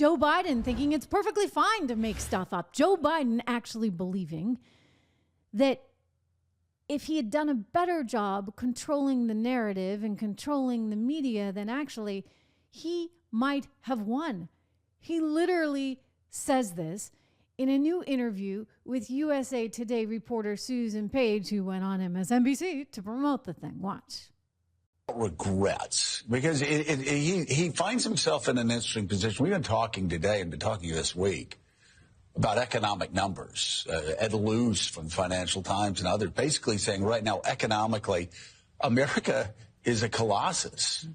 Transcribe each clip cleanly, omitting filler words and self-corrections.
Joe Biden thinking it's perfectly fine to make stuff up. Joe Biden actually believing that if he had done a better job controlling the narrative and controlling the media, then actually he might have won. He literally says this in a new interview with USA Today reporter Susan Page, who went on MSNBC to promote the thing. Watch. Regrets, because he finds himself in an interesting position. We've been talking today and been talking this week about economic numbers. Ed Luce from Financial Times and others basically saying right now, economically, America is a colossus.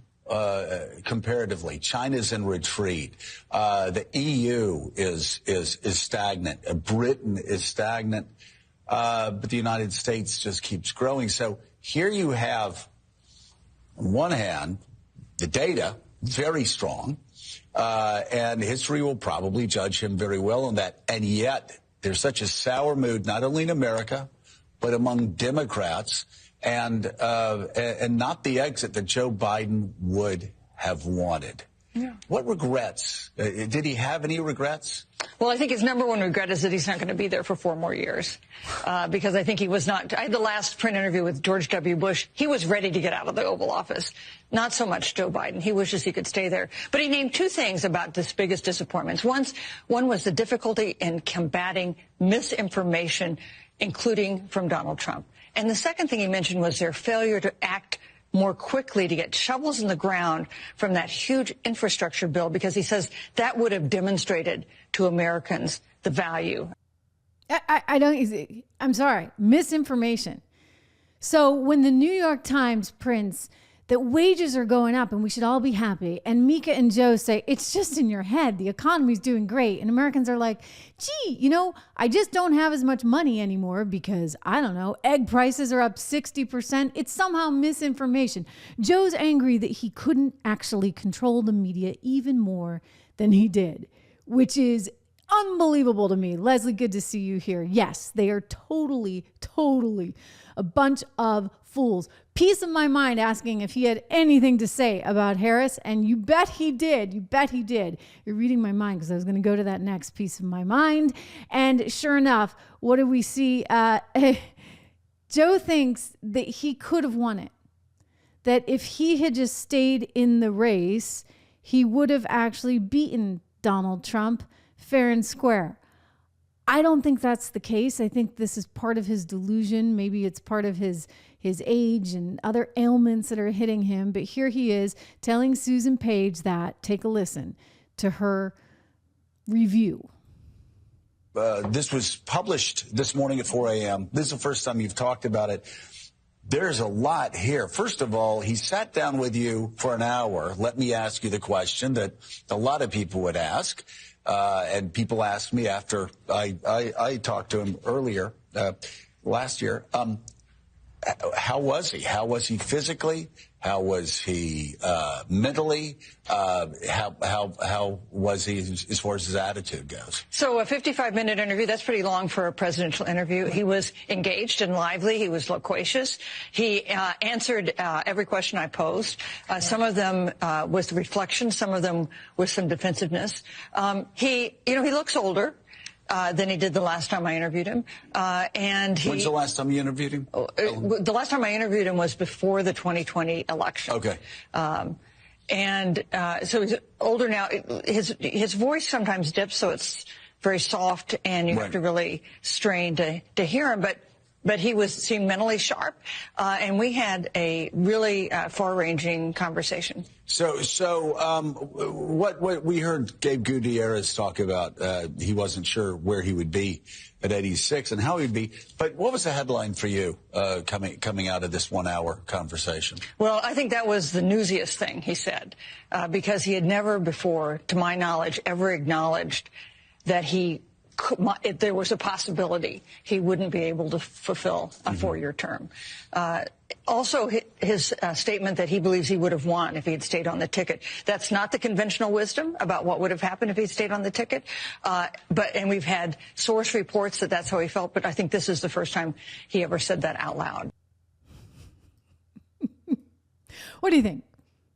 Comparatively, China's in retreat. The EU is stagnant. Britain is stagnant. But the United States just keeps growing. So here you have, on one hand, the data, very strong, and history will probably judge him very well on that. And yet, there's such a sour mood, not only in America, but among Democrats, and not the exit that Joe Biden would have wanted. Yeah. What regrets? Did he have any regrets? Well, I think his number one regret is that he's not going to be there for 4 more years, because I think he was not. I had the last print interview with George W. Bush. He was ready to get out of the Oval Office. Not so much Joe Biden. He wishes he could stay there. But he named 2 things about his biggest disappointments. One was the difficulty in combating misinformation, including from Donald Trump. And the second thing he mentioned was their failure to act more quickly to get shovels in the ground from that huge infrastructure bill, because he says that would have demonstrated to Americans the value. I'm sorry, misinformation. So when the New York Times prints that wages are going up and we should all be happy, and Mika and Joe say, it's just in your head, the economy's doing great, and Americans are like, gee, I just don't have as much money anymore because, I don't know, egg prices are up 60%. It's somehow misinformation. Joe's angry that he couldn't actually control the media even more than he did, which is unbelievable to me. Leslie, good to see you here. Yes, they are totally a bunch of fools. Piece of my mind asking if he had anything to say about Harris, and you bet he did. You're reading my mind, because I was going to go to that next piece of my mind. And sure enough, what do we see? Joe thinks that he could have won it. That if he had just stayed in the race, he would have actually beaten Donald Trump fair and square. I don't think that's the case. I think this is part of his delusion. Maybe it's part of his age and other ailments that are hitting him. But here he is telling Susan Page that. Take a listen to her review. This was published this morning at 4 a.m. This is the first time you've talked about it. There's a lot here. First of all, he sat down with you for an hour. Let me ask you the question that a lot of people would ask. And people asked me after I talked to him earlier last year. How was he? How was he physically? How was he mentally? How was he as far as his attitude goes? So a 55-minute interview, that's pretty long for a presidential interview. He was engaged and lively. He was loquacious. He answered every question I posed. Some of them was reflection. Some of them was some defensiveness. He looks older than he did the last time I intervied him. When's the last time you interviewed him? The last time I interviewed him was before the 2020 election. Okay. So he's older now. His voice sometimes dips, so it's very soft, and you have to really strain to hear him. But he seemed mentally sharp, and we had a really far-ranging conversation. What we heard Gabe Goodier talk about, he wasn't sure where he would be at 86 and how he'd be. But what was the headline for you coming out of this 1 hour conversation? Well, I think that was the newsiest thing he said, because he had never before, to my knowledge, ever acknowledged that if there was a possibility he wouldn't be able to fulfill a 4-year term. Also, his statement that he believes he would have won if he had stayed on the ticket. That's not the conventional wisdom about what would have happened if he'd stayed on the ticket. And we've had source reports that that's how he felt. But I think this is the first time he ever said that out loud. What do you think?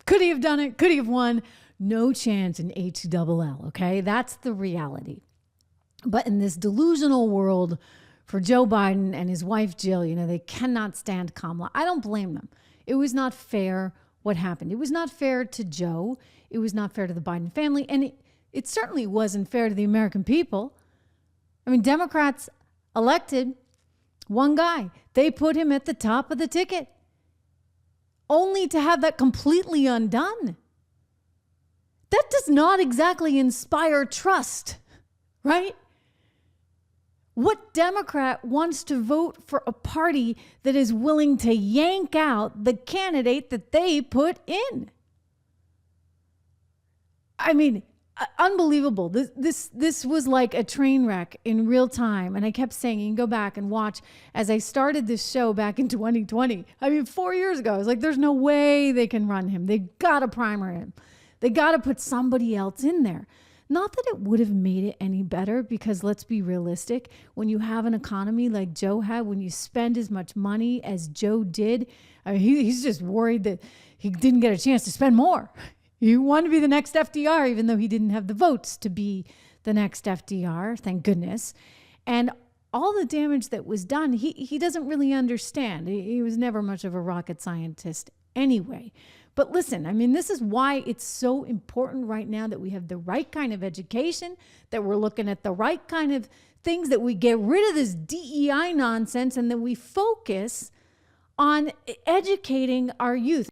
Could he have done it? Could he have won? no chance in HLL, okay? That's the reality. But in this delusional world for Joe Biden and his wife, Jill, they cannot stand Kamala. I don't blame them. It was not fair what happened. It was not fair to Joe. It was not fair to the Biden family. And it certainly wasn't fair to the American people. I mean, Democrats elected one guy. They put him at the top of the ticket, only to have that completely undone. That does not exactly inspire trust, right? What Democrat wants to vote for a party that is willing to yank out the candidate that they put in? I mean, unbelievable. This was like a train wreck in real time. And I kept saying, you can go back and watch as I started this show back in 2020. I mean, 4 years ago, I was like, there's no way they can run him. They got to primer him. They got to put somebody else in there. Not that it would have made it any better, because let's be realistic. When you have an economy like Joe had, when you spend as much money as Joe did, I mean, he's just worried that he didn't get a chance to spend more. He wanted to be the next FDR, even though he didn't have the votes to be the next FDR, thank goodness. And all the damage that was done, he doesn't really understand. He was never much of a rocket scientist anyway. But listen, I mean, this is why it's so important right now that we have the right kind of education, that we're looking at the right kind of things, that we get rid of this DEI nonsense, and that we focus on educating our youth.